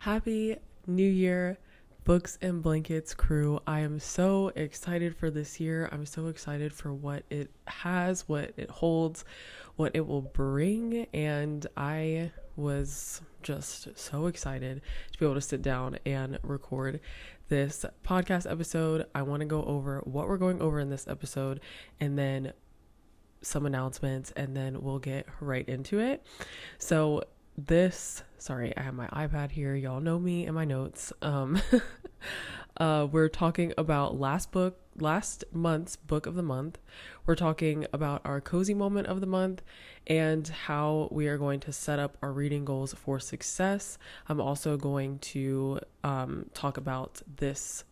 Happy New Year, Books and Blankets crew. I am so excited for this year. I'm so excited for what it has, what it holds, what it will bring. And I was just so excited to be able to sit down and record this podcast episode. I want to go over what we're going over in this episode and then some announcements, and then we'll get right into it. So sorry, I have my iPad here. Y'all know me and my notes. We're talking about last month's book of the month. We're talking about our cozy moment of the month and how we are going to set up our reading goals for success. I'm also going to talk about this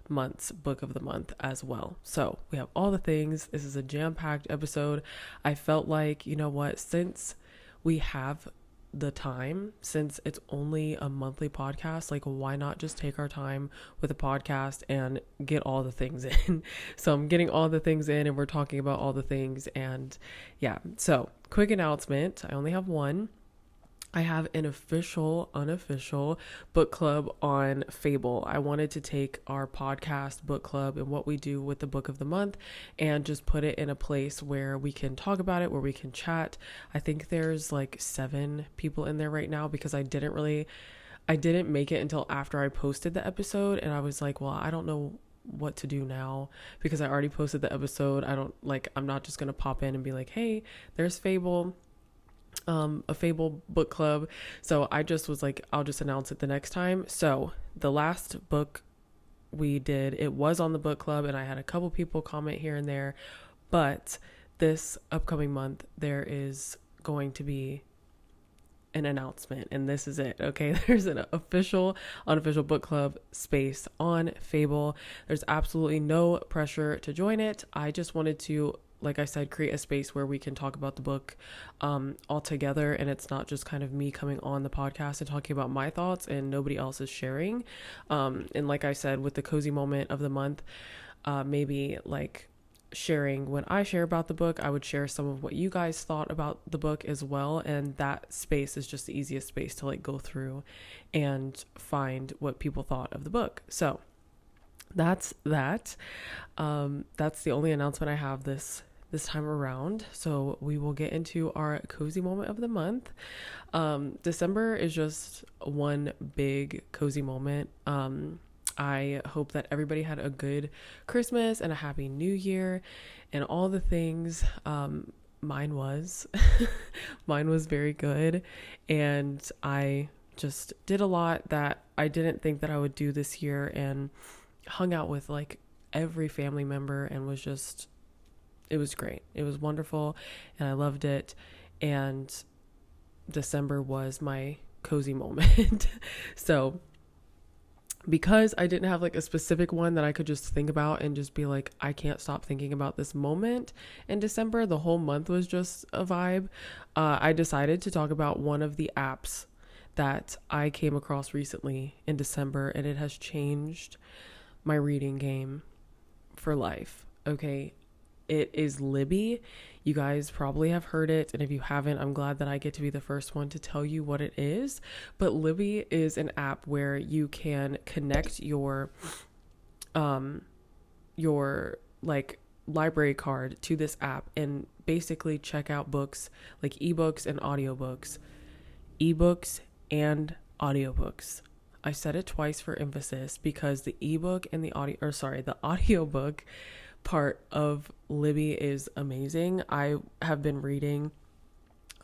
month's book of the month as well. So we have all the things. This is a jam-packed episode. I felt like, you know what, since we have the time, since it's only a monthly podcast, like why not just take our time with a podcast and get all the things in. So I'm getting all the things in and we're talking about all the things. And yeah, so quick announcement. I only have one. I have an unofficial book club on Fable. I wanted to take our podcast book club and what we do with the book of the month and just put it in a place where we can talk about it, where we can chat. I think there's like 7 people in there right now because I didn't make it until after I posted the episode, and I was like, well, I don't know what to do now because I already posted the episode. I'm not just going to pop in and be like, hey, there's Fable. A Fable book club. So I just was like, I'll just announce it the next time. So the last book we did, it was on the book club and I had a couple people comment here and there, but this upcoming month there is going to be an announcement, and this is it. Okay, there's an unofficial book club space on Fable. There's absolutely no pressure to join it. I just wanted to, like I said, create a space where we can talk about the book all together, and it's not just kind of me coming on the podcast and talking about my thoughts and nobody else is sharing. And like I said, with the cozy moment of the month, maybe like sharing when I share about the book, I would share some of what you guys thought about the book as well. And that space is just the easiest space to like go through and find what people thought of the book. So that's that. That's the only announcement I have this time around. So we will get into our cozy moment of the month. December is just one big cozy moment. I hope that everybody had a good Christmas and a happy new year and all the things. Mine was very good. And I just did a lot that I didn't think that I would do this year, and hung out with like every family member, and it was great. It was wonderful and I loved it. And December was my cozy moment. So because I didn't have like a specific one that I could just think about and just be like, I can't stop thinking about this moment in December, the whole month was just a vibe. I decided to talk about one of the apps that I came across recently in December, and it has changed my reading game for life. Okay. It is Libby. You guys probably have heard it, and if you haven't, I'm glad that I get to be the first one to tell you what it is. But Libby is an app where you can connect your like library card to this app and basically check out books like ebooks and audiobooks. I said it twice for emphasis because the ebook and the audiobook part of Libby is amazing. I have been reading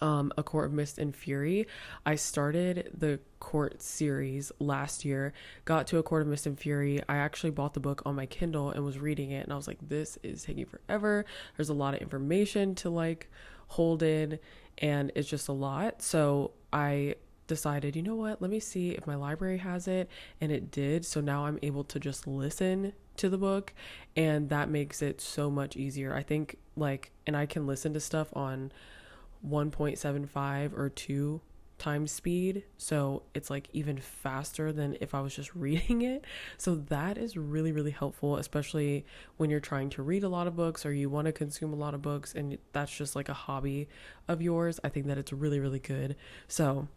A Court of Mist and Fury. I started the Court series last year, got to A Court of Mist and Fury. I actually bought the book on my Kindle and was reading it, and I was like, this is taking forever. There's a lot of information to like hold in, and it's just a lot. So I decided, you know what, let me see if my library has it, and it did. So now I'm able to just listen to the book, and that makes it so much easier. I think and I can listen to stuff on 1.75 or 2 times speed, so it's like even faster than if I was just reading it. So that is really, really helpful, especially when you're trying to read a lot of books or you want to consume a lot of books and that's just like a hobby of yours. I think that it's really, really good. So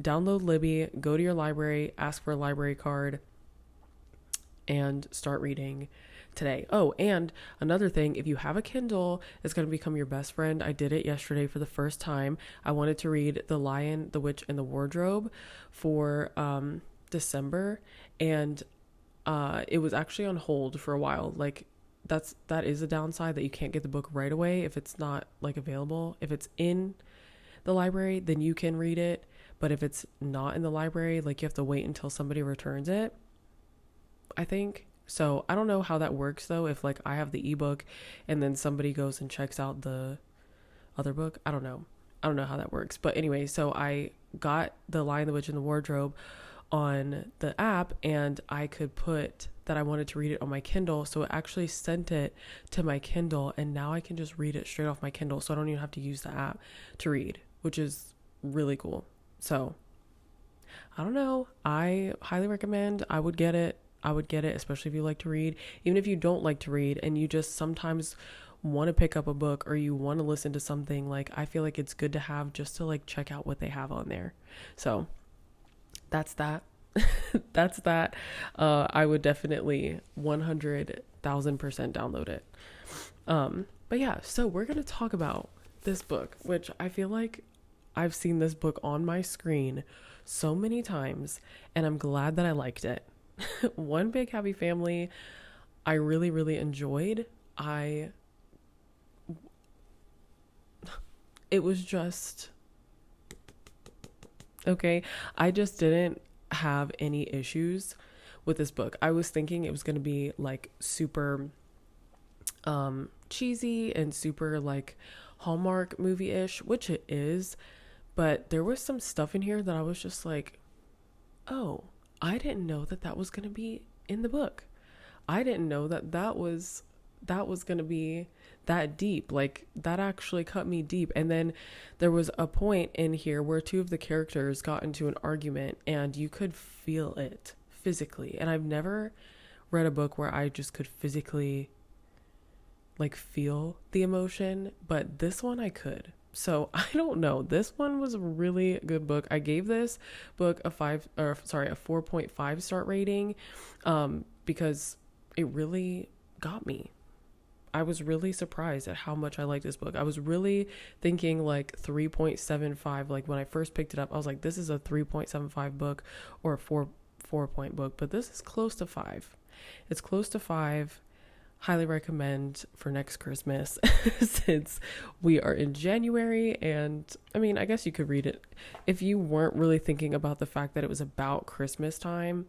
download Libby, go to your library, ask for a library card, and start reading today. Oh, and another thing, if you have a Kindle, it's going to become your best friend. I did it yesterday for the first time. I wanted to read The Lion, the Witch, and the Wardrobe for December, and it was actually on hold for a while. Like, that is a downside, that you can't get the book right away if it's not like available. If it's in the library, then you can read it, but if it's not in the library, like, you have to wait until somebody returns it, I think. So I don't know how that works though, if like I have the ebook and then somebody goes and checks out the other book. I don't know how that works. But anyway, so I got The Lion, the Witch, and the Wardrobe on the app, and I could put that I wanted to read it on my Kindle. So it actually sent it to my Kindle, and now I can just read it straight off my Kindle. So I don't even have to use the app to read, which is really cool. So I don't know. I highly recommend. I would get it, especially if you like to read. Even if you don't like to read and you just sometimes want to pick up a book or you want to listen to something, like, I feel like it's good to have just to like check out what they have on there. So that's that. That's that. I would definitely 100,000% download it. But yeah, so we're going to talk about this book, which I feel like I've seen this book on my screen so many times, and I'm glad that I liked it. One Big Happy Family, I really, really enjoyed. It was just okay. I just didn't have any issues with this book. I was thinking it was going to be like super cheesy and super like Hallmark movie-ish, which it is, but there was some stuff in here that I was just like, oh, I didn't know that was going to be in the book. I didn't know that was going to be that deep. Like, that actually cut me deep. And then there was a point in here where two of the characters got into an argument, and you could feel it physically. And I've never read a book where I just could physically like feel the emotion, but this one I could. So I don't know. This one was a really good book. I gave this book a 4.5 star rating, because it really got me. I was really surprised at how much I liked this book. I was really thinking like 3.75. Like, when I first picked it up, I was like, this is a 3.75 book or a 4.0 book, but this is close to 5. It's close to 5. Highly recommend for next Christmas since we are in January. And I mean, I guess you could read it if you weren't really thinking about the fact that it was about Christmas time,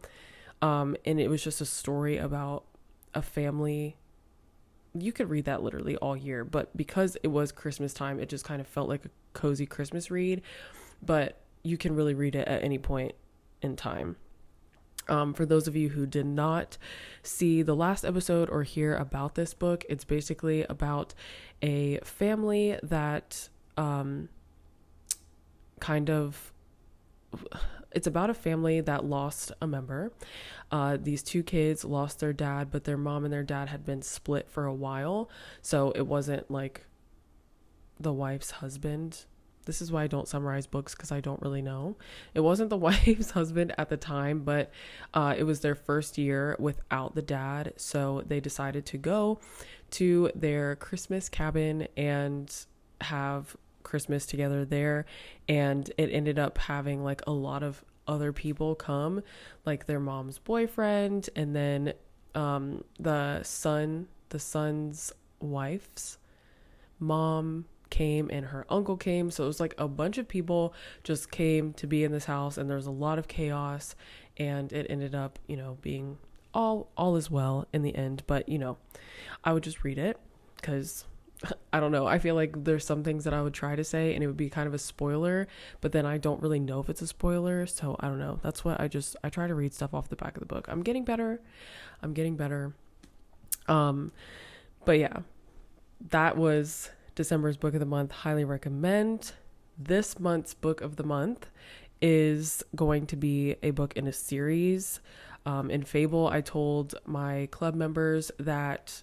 and it was just a story about a family. You could read that literally all year, but because it was Christmas time, it just kind of felt like a cozy Christmas read. But you can really read it at any point in time. For those of you who did not see the last episode or hear about this book, it's basically about a family that it's about a family that lost a member. These two kids lost their dad, but their mom and their dad had been split for a while. So it wasn't like the wife's husband. This is why I don't summarize books, because I don't really know. It wasn't the wife's husband at the time, but it was their first year without the dad. So they decided to go to their Christmas cabin and have Christmas together there. And it ended up having like a lot of other people come, like their mom's boyfriend, and then the son's wife's mom came, and her uncle came. So it was like a bunch of people just came to be in this house, and there was a lot of chaos, and it ended up, being all is well in the end. But I would just read it, because I don't know, I feel like there's some things that I would try to say and it would be kind of a spoiler, but then I don't really know if it's a spoiler. So I don't know. That's what I try to read stuff off the back of the book. I'm getting better. But yeah, that was December's book of the month. Highly recommend. This month's book of the month is going to be a book in a series. In Fable, I told my club members that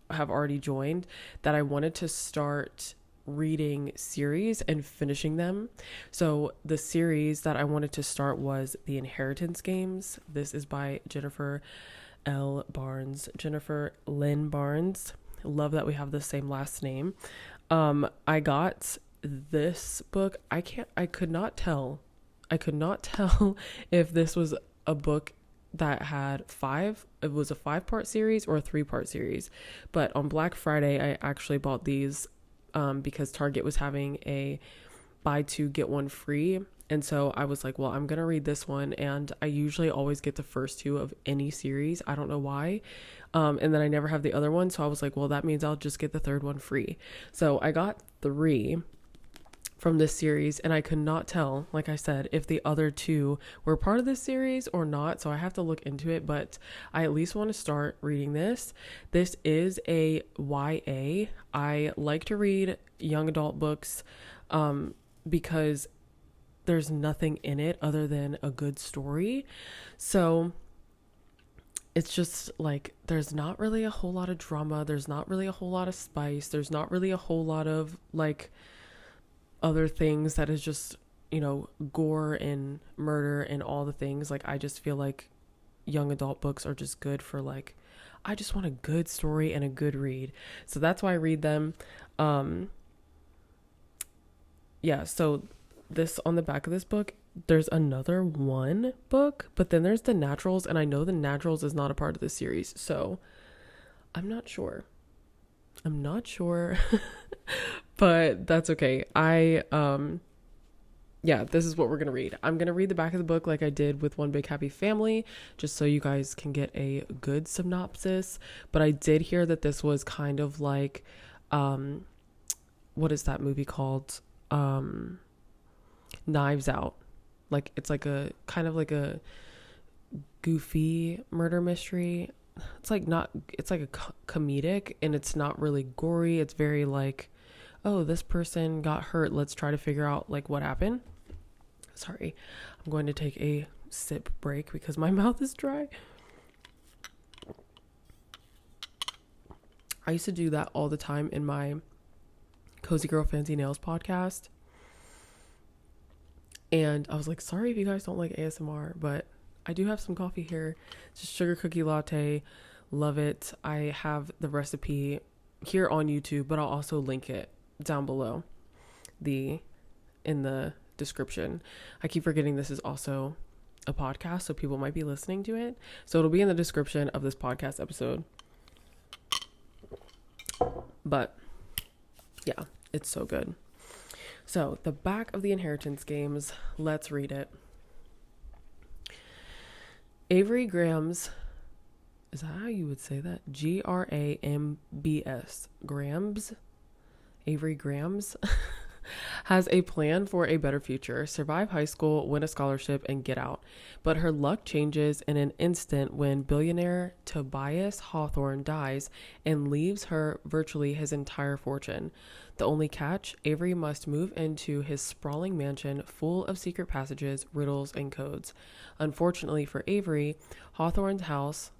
have already joined that I wanted to start reading series and finishing them. So the series that I wanted to start was The Inheritance Games. This is by Jennifer Lynn Barnes. Love that we have the same last name. I got this book. I could not tell if this was a book that had it was a 5-part series or a 3-part series. But on Black Friday, I actually bought these because Target was having a buy 2 get 1 free. And so I was like, well, I'm going to read this one. And I usually always get the first 2 of any series. I don't know why. And then I never have the other one. So I was like, well, that means I'll just get the 3rd one free. So I got 3 from this series, and I could not tell, like I said, if the other 2 were part of this series or not. So I have to look into it, but I at least want to start reading this. This is a YA. I like to read young adult books because there's nothing in it other than a good story. So it's just like, there's not really a whole lot of drama. There's not really a whole lot of spice. There's not really a whole lot of like other things that is just, gore and murder and all the things. Like, I just feel like young adult books are just good for like, I just want a good story and a good read. So that's why I read them. So this, on the back of this book, there's another one book, but then there's the Naturals, and I know the Naturals is not a part of the series, so I'm not sure, but that's okay. This is what we're gonna read. I'm gonna read the back of the book like I did with One Big Happy Family, just so you guys can get a good synopsis. But I did hear that this was kind of like, what is that movie called? Knives Out. Like, it's like a kind of like a goofy murder mystery. It's like a comedic, and it's not really gory. It's very like, oh, this person got hurt, let's try to figure out like what happened. Sorry, I'm going to take a sip break because my mouth is dry. I used to do that all the time in my Cozy Girl Fancy Nails podcast. And I was like, sorry if you guys don't like ASMR, but I do have some coffee here. It's just sugar cookie latte. Love it. I have the recipe here on YouTube, but I'll also link it down below in the description. I keep forgetting this is also a podcast, so people might be listening to it. So it'll be in the description of this podcast episode. But yeah, it's so good. So the back of The Inheritance Games, let's read it. Avery Grams, is that how you would say that? Grambs, Grams? Avery Grams has a plan for a better future, survive high school, win a scholarship, and get out. But her luck changes in an instant when billionaire Tobias Hawthorne dies and leaves her virtually his entire fortune. The only catch, Avery must move into his sprawling mansion full of secret passages, riddles, and codes. Unfortunately for Avery, Hawthorne House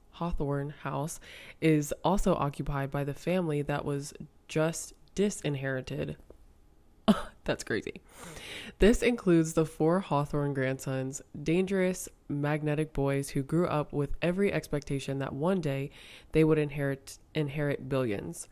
is also occupied by the family that was just disinherited. That's crazy. This includes the 4 Hawthorne grandsons, dangerous, magnetic boys who grew up with every expectation that one day they would inherit billions.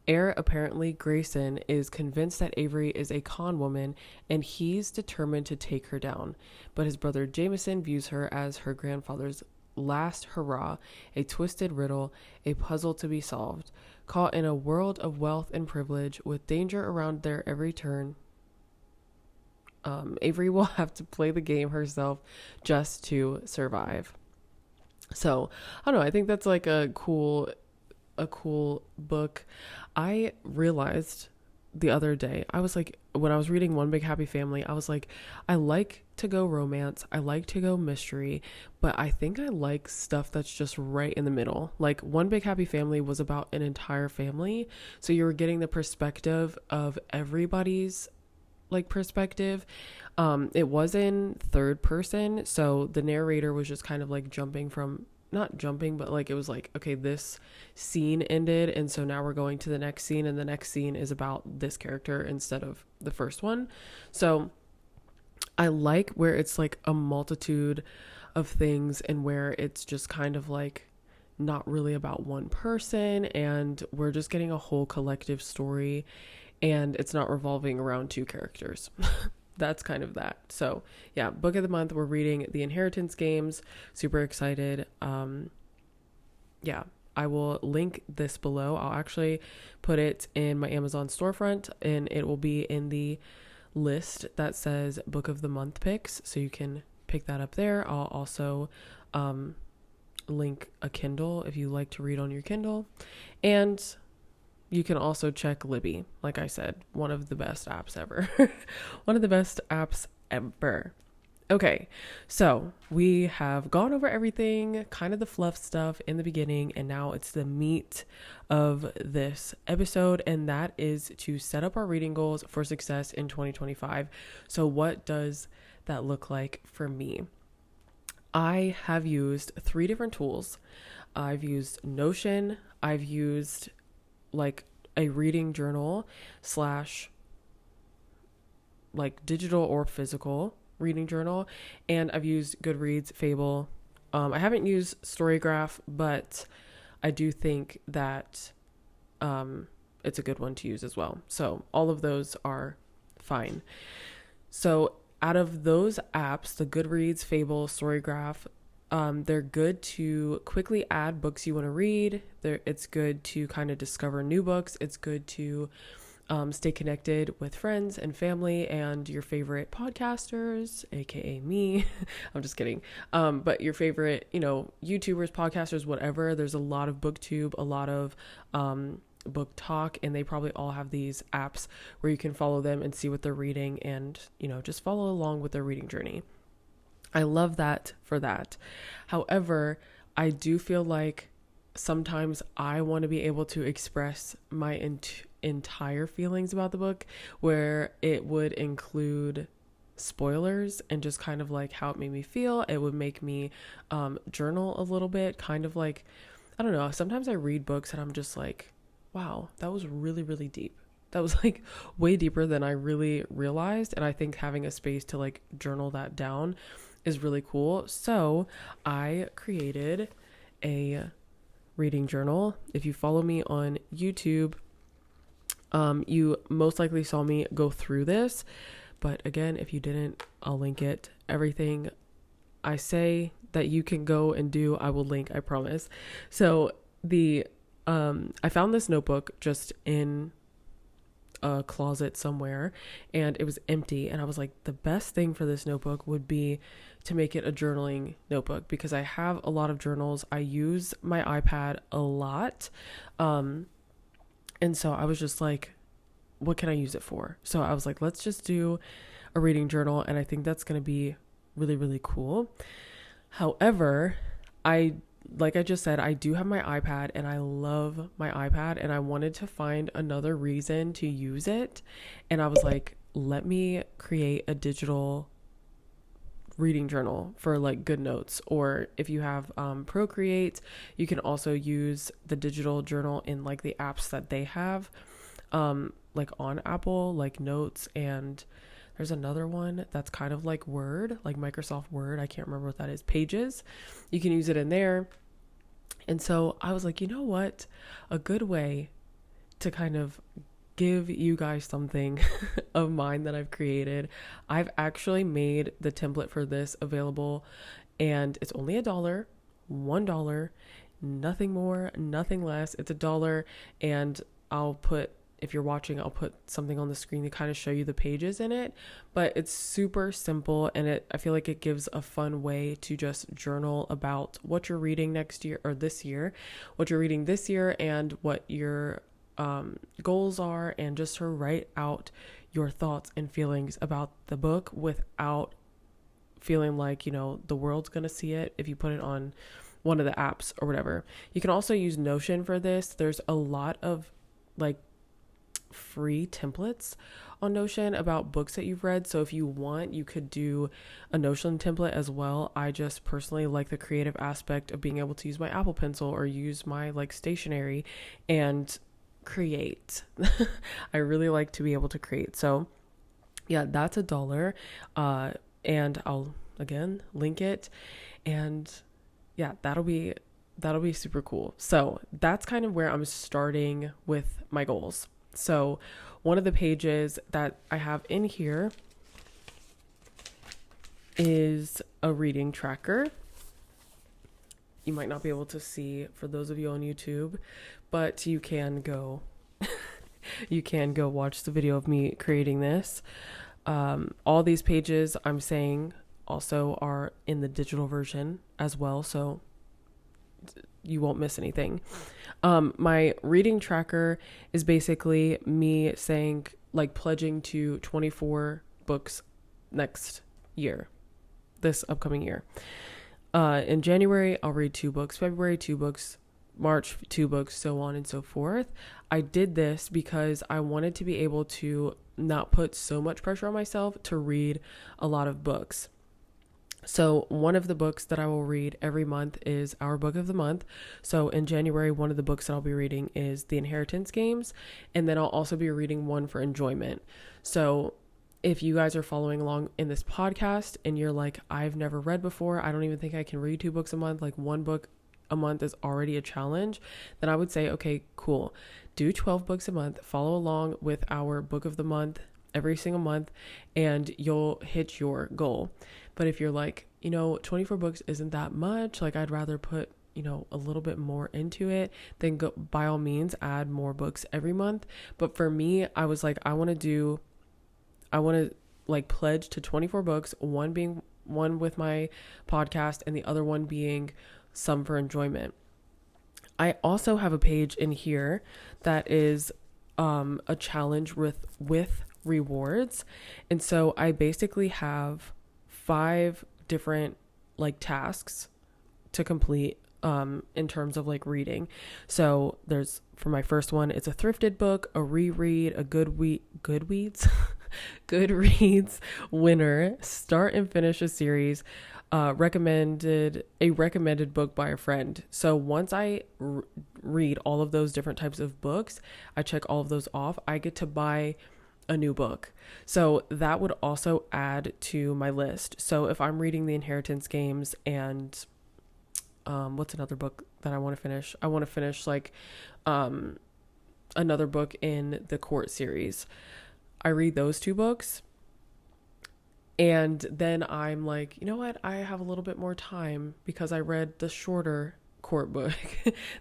Heir apparently Grayson is convinced that Avery is a con woman, and he's determined to take her down. But his brother Jameson views her as her grandfather's last hurrah, a twisted riddle, a puzzle to be solved. Caught in a world of wealth and privilege with danger around their every turn, Avery will have to play the game herself just to survive. So, I don't know, I think that's like a cool book. I realized the other day, I was like, when I was reading One Big Happy Family, I was like, I like to go romance, I like to go mystery, but I think I like stuff that's just right in the middle. Like, One Big Happy Family was about an entire family, so you were getting the perspective of everybody's like perspective. It was in third person, so the narrator was just kind of like jumping from not jumping, but like it was like, okay, this scene ended, and so now we're going to the next scene, and the next scene is about this character instead of the first one. So I like where it's like a multitude of things, and where it's just kind of like not really about one person, and we're just getting a whole collective story, and it's not revolving around two characters. That's kind of that. So yeah, book of the month, we're reading The Inheritance Games. Super excited. Yeah, I will link this below. I'll actually put it in my Amazon storefront, and it will be in the list that says book of the month picks, so you can pick that up there. I'll also link a Kindle if you like to read on your Kindle, and you can also check Libby. Like I said, one of the best apps ever. One of the best apps ever. Okay, so we have gone over everything, kind of the fluff stuff in the beginning, and now it's the meat of this episode, and that is to set up our reading goals for success in 2025. So what does that look like for me? I have used 3 different tools. I've used Notion, I've used like a reading journal / like digital or physical reading journal, and I've used Goodreads, Fable. I haven't used Storygraph, but I do think that it's a good one to use as well. So all of those are fine. So out of those apps, the Goodreads, Fable, Storygraph, they're good to quickly add books you want to read. It's good to kind of discover new books. It's good to stay connected with friends and family and your favorite podcasters, aka me. I'm just kidding. But your favorite, YouTubers, podcasters, whatever. There's a lot of BookTube, a lot of Book Talk, and they probably all have these apps where you can follow them and see what they're reading, and just follow along with their reading journey. I love that for that. However, I do feel like sometimes I want to be able to express my entire feelings about the book, where it would include spoilers and just kind of like how it made me feel. It would make me journal a little bit, kind of like, I don't know, sometimes I read books and I'm just like, wow, that was really, really deep. That was like way deeper than I really realized. And I think having a space to like journal that down is really cool. So I created a reading journal. If you follow me on YouTube, you most likely saw me go through this. But again, if you didn't, I'll link it. Everything I say that you can go and do, I will link, I promise. So I found this notebook just in a closet somewhere, and it was empty, and I was like, the best thing for this notebook would be to make it a journaling notebook, because I have a lot of journals. I use my iPad a lot, and so I was just like, what can I use it for? So I was like, let's just do a reading journal, and I think that's going to be really, really cool. However, like I just said, I do have my iPad, and I love my iPad, and I wanted to find another reason to use it. And I was like, let me create a digital reading journal for like GoodNotes, or if you have Procreate, you can also use the digital journal in like the apps that they have, like on Apple, like Notes, and there's another one that's kind of like Word, like Microsoft Word. I can't remember what that is. Pages. You can use it in there. And so I was like, you know what? A good way to kind of give you guys something of mine that I've created. I've actually made the template for this available, and it's only $1, nothing more, nothing less. It's $1, and I'll put, if you're watching, I'll put something on the screen to kind of show you the pages in it. But it's super simple, and I feel like it gives a fun way to just journal about what you're reading next year, or this year, what you're reading this year, and what your goals are, and just to write out your thoughts and feelings about the book without feeling like, the world's gonna see it if you put it on one of the apps or whatever. You can also use Notion for this. There's a lot of like free templates on Notion about books that you've read. So if you want, you could do a Notion template as well. I just personally like the creative aspect of being able to use my Apple Pencil or use my like stationery and create. I really like to be able to create. So yeah, that's $1. And I'll again link it. And yeah, that'll be super cool. So that's kind of where I'm starting with my goals. So one of the pages that I have in here is a reading tracker. You might not be able to see for those of you on YouTube, but you can go watch the video of me creating this. All these pages I'm saying also are in the digital version as well, so you won't miss anything. My reading tracker is basically me saying, like, pledging to 24 books next year, this upcoming year. In January, I'll read 2 books, February, 2 books, March, 2 books, so on and so forth. I did this because I wanted to be able to not put so much pressure on myself to read a lot of books. So one of the books that I will read every month is our book of the month. So in January, one of the books that I'll be reading is The Inheritance Games. And then I'll also be reading one for enjoyment. So if you guys are following along in this podcast and you're like, I've never read before, I don't even think I can read 2 books a month, like 1 book a month is already a challenge, then I would say, okay, cool. Do 12 books a month, follow along with our book of the month every single month, and you'll hit your goal. But if you're like, 24 books isn't that much, like I'd rather put, a little bit more into it, then go, by all means, add more books every month. But for me, I was like, I want to like pledge to 24 books, one being one with my podcast and the other one being some for enjoyment. I also have a page in here that is a challenge with rewards. And so I basically have 5 different like tasks to complete in terms of like reading. So there's, for my first one, it's a thrifted book, a reread, a Goodreads winner, start and finish a series, recommended book by a friend. So once I read all of those different types of books, I check all of those off, I get to buy a new book. So that would also add to my list. So if I'm reading The Inheritance Games and what's another book that I want to finish? I want to finish like another book in the Court series. I read those 2 books and then I'm like, you know what? I have a little bit more time because I read the shorter Court book,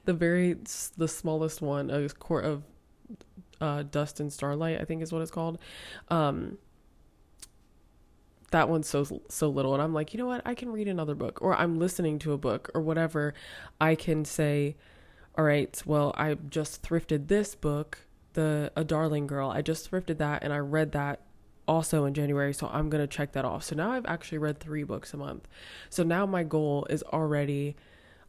the smallest one, a Court of Dust and Starlight, I think is what it's called. That one's so little, and I'm like, you know what, I can read another book, or I'm listening to a book or whatever. I can say, all right, well, I just thrifted this book, A Darling Girl. I just thrifted that and I read that also in January, so I'm gonna check that off. So now I've actually read 3 books a month. So now my goal is already,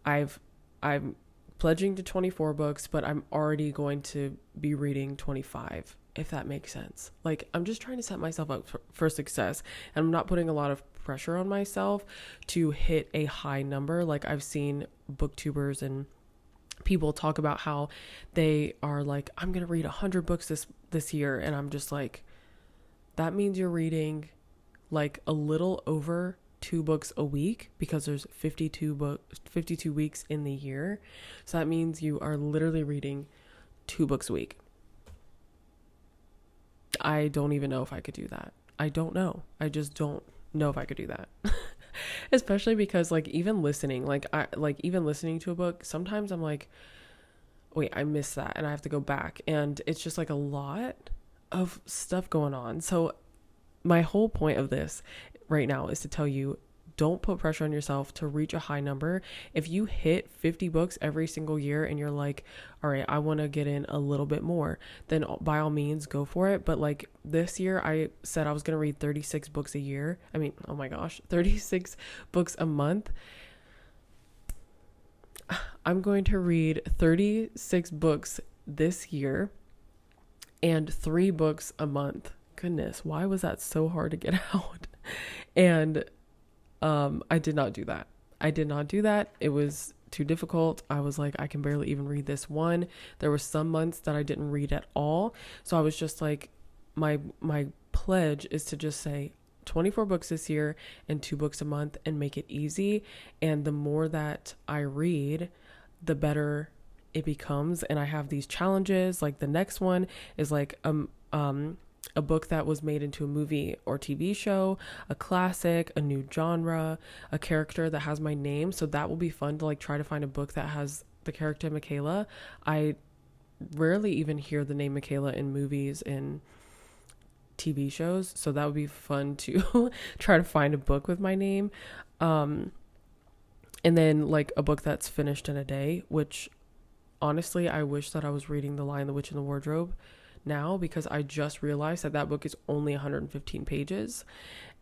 I'm pledging to 24 books, but I'm already going to be reading 25, if that makes sense. Like, I'm just trying to set myself up for success, and I'm not putting a lot of pressure on myself to hit a high number. Like, I've seen booktubers and people talk about how they are like, I'm going to read 100 books this year. And I'm just like, that means you're reading like a little over 2 books a week, because there's 52 weeks in the year. So that means you are literally reading 2 books a week. I don't even know if I could do that. I don't know. I just don't know if I could do that. Especially because even listening to a book, sometimes I'm like, wait, I missed that and I have to go back, and it's just like a lot of stuff going on. So my whole point of this right now is to tell you, don't put pressure on yourself to reach a high number. If you hit 50 books every single year and you're like, all right, I want to get in a little bit more, then by all means go for it. But like this year, I said I was going to read 36 books a year. I mean, oh my gosh, 36 books a month. I'm going to read 36 books this year. and 3 books a month. Goodness, why was that so hard to get out? And I did not do that. It was too difficult. I was like, I can barely even read this one. There were some months that I didn't read at all. So I was just like, my pledge is to just say 24 books this year and 2 books a month and make it easy. And the more that I read, the better it becomes. And I have these challenges. Like the next one is like a book that was made into a movie or TV show, a classic, a new genre, a character that has my name. So that will be fun to like try to find a book that has the character Michaela. I rarely even hear the name Michaela in movies and TV shows. So that would be fun to try to find a book with my name. And then like a book that's finished in a day, which honestly, I wish that I was reading The Lion, the Witch, and the Wardrobe now, because I just realized that book is only 115 pages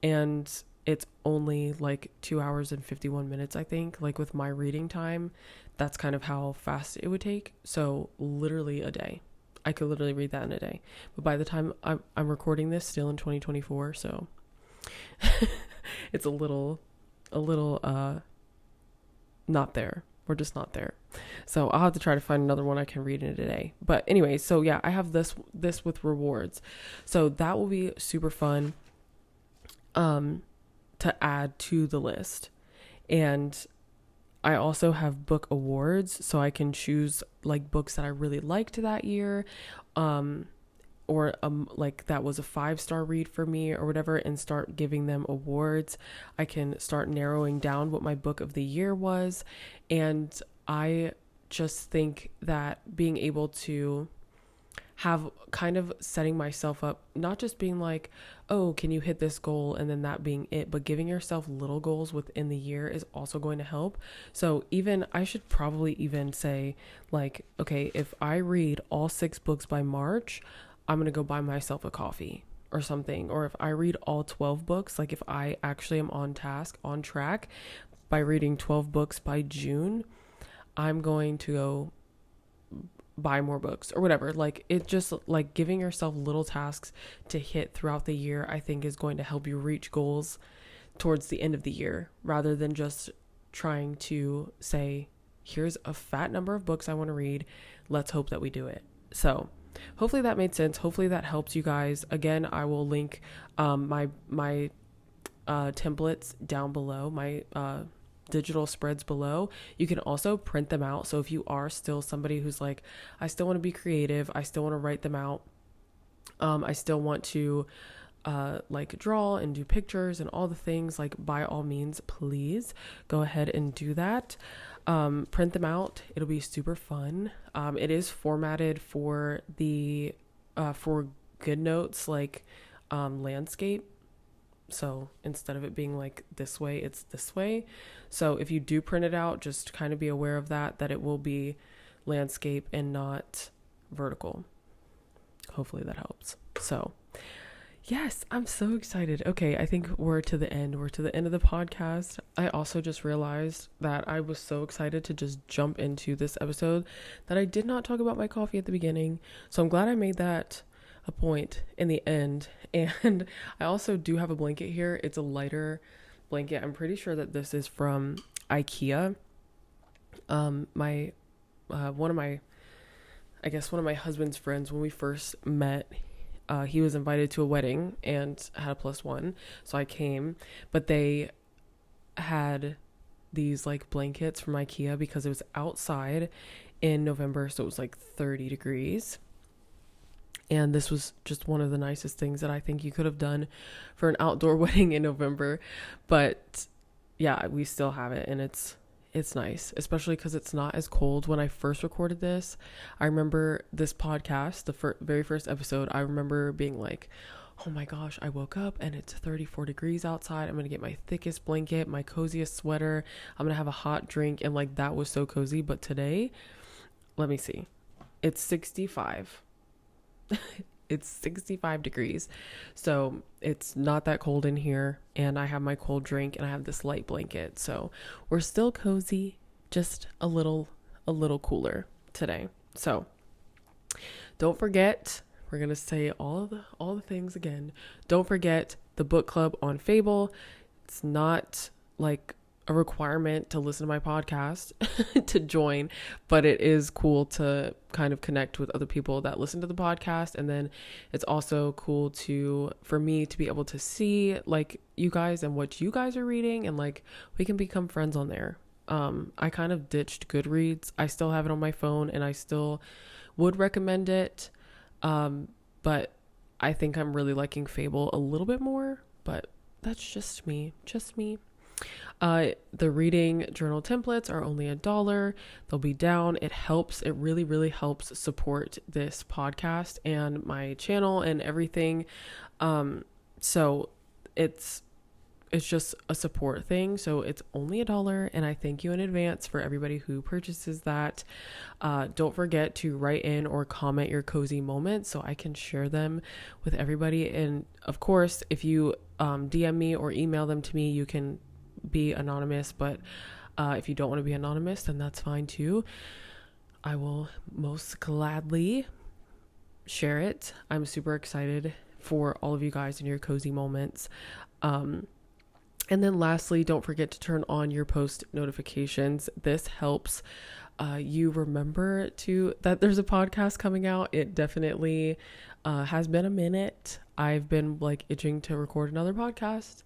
and it's only like 2 hours and 51 minutes, I think. Like with my reading time, that's kind of how fast it would take. So literally a day. I could literally read that in a day. But by the time I'm recording this, still in 2024, so it's a little not there. We're just not there. So I'll have to try to find another one I can read in a day. But anyway, so yeah, I have this with rewards. So that will be super fun to add to the list. And I also have book awards, so I can choose like books that I really liked that year, or like that was a 5-star read for me or whatever, and start giving them awards. I can start narrowing down what my book of the year was. And I just think that being able to have kind of setting myself up, not just being like, oh, can you hit this goal and then that being it, but giving yourself little goals within the year is also going to help. So even I should probably even say like, okay, if I read all 6 books by March, I'm going to go buy myself a coffee or something. Or if I read all 12 books, like if I actually am on track by reading 12 books by June, I'm going to go buy more books or whatever. Like it just like giving yourself little tasks to hit throughout the year, I think is going to help you reach goals towards the end of the year, rather than just trying to say, here's a fat number of books I want to read. Let's hope that we do it. So hopefully that made sense. Hopefully that helps you guys. Again, I will link my templates down below, my digital spreads below. You can also print them out. So if you are still somebody who's like, I still want to be creative, I still want to write them out, I still want to like draw and do pictures and all the things, like by all means, please go ahead and do that. Print them out. It'll be super fun. It is formatted for the for GoodNotes, like landscape. So instead of it being like this way, it's this way. So if you do print it out, just kind of be aware of that it will be landscape and not vertical. Hopefully that helps. So yes, I'm so excited. Okay, I think we're to the end. We're to the end of the podcast. I also just realized that I was so excited to just jump into this episode that I did not talk about my coffee at the beginning. So I'm glad I made that a point in the end. And I also do have a blanket here. It's a lighter blanket. I'm pretty sure that this is from IKEA. One of my husband's friends, when we first met, he was invited to a wedding and had a +1. So I came, but they had these like blankets from IKEA because it was outside in November. So it was like 30 degrees. And this was just one of the nicest things that I think you could have done for an outdoor wedding in November. But yeah, we still have it, and it's nice, especially because it's not as cold. When I first recorded this, I remember this podcast, the very first episode, I remember being like, oh my gosh, I woke up and it's 34 degrees outside. I'm going to get my thickest blanket, my coziest sweater. I'm going to have a hot drink. And like, that was so cozy. But today, let me see. It's 65. It's 65 degrees. So it's not that cold in here. And I have my cold drink and I have this light blanket. So we're still cozy, just a little cooler today. So don't forget, we're going to say all the things again. Don't forget the book club on Fable. It's not like a requirement to listen to my podcast to join, but it is cool to kind of connect with other people that listen to the podcast. And then it's also cool for me to be able to see like you guys and what you guys are reading, and like we can become friends on there. I kind of ditched Goodreads. I still have it on my phone and I still would recommend it. But I think I'm really liking Fable a little bit more, but that's just me. The reading journal templates are only $1. They'll be down. It helps. It really, really helps support this podcast and my channel and everything. So it's just a support thing. So it's only $1, and I thank you in advance for everybody who purchases that. Don't forget to write in or comment your cozy moments so I can share them with everybody. And of course, if you DM me or email them to me, you can be anonymous, but if you don't want to be anonymous, then that's fine too. I will most gladly share it. I'm super excited for all of you guys and your cozy moments. And then lastly, don't forget to turn on your post notifications. This helps you remember that there's a podcast coming out. It definitely has been a minute. I've been like itching to record another podcast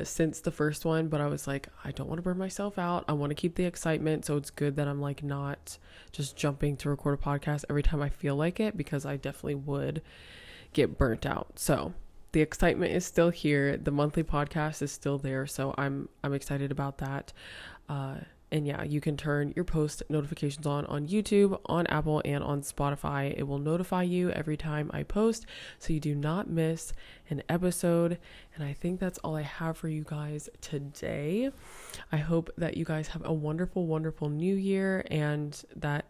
since the first one, but I was like, I don't want to burn myself out. I want to keep the excitement. So it's good that I'm like not just jumping to record a podcast every time I feel like it, because I definitely would get burnt out. So the excitement is still here. The monthly podcast is still there. So I'm excited about that. And yeah, you can turn your post notifications on YouTube, on Apple, and on Spotify. It will notify you every time I post, so you do not miss an episode. And I think that's all I have for you guys today. I hope that you guys have a wonderful, wonderful new year, and that,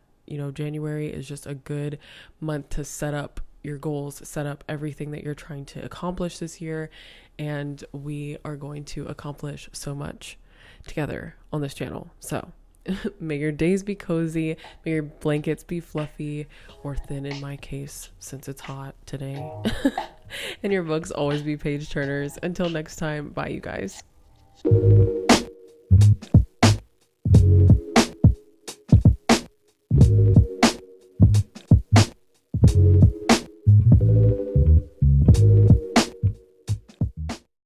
January is just a good month to set up your goals, set up everything that you're trying to accomplish this year. And we are going to accomplish so much together on this channel. So may your days be cozy, may your blankets be fluffy or thin in my case, since it's hot today, and your books always be page turners. Until next time, bye you guys.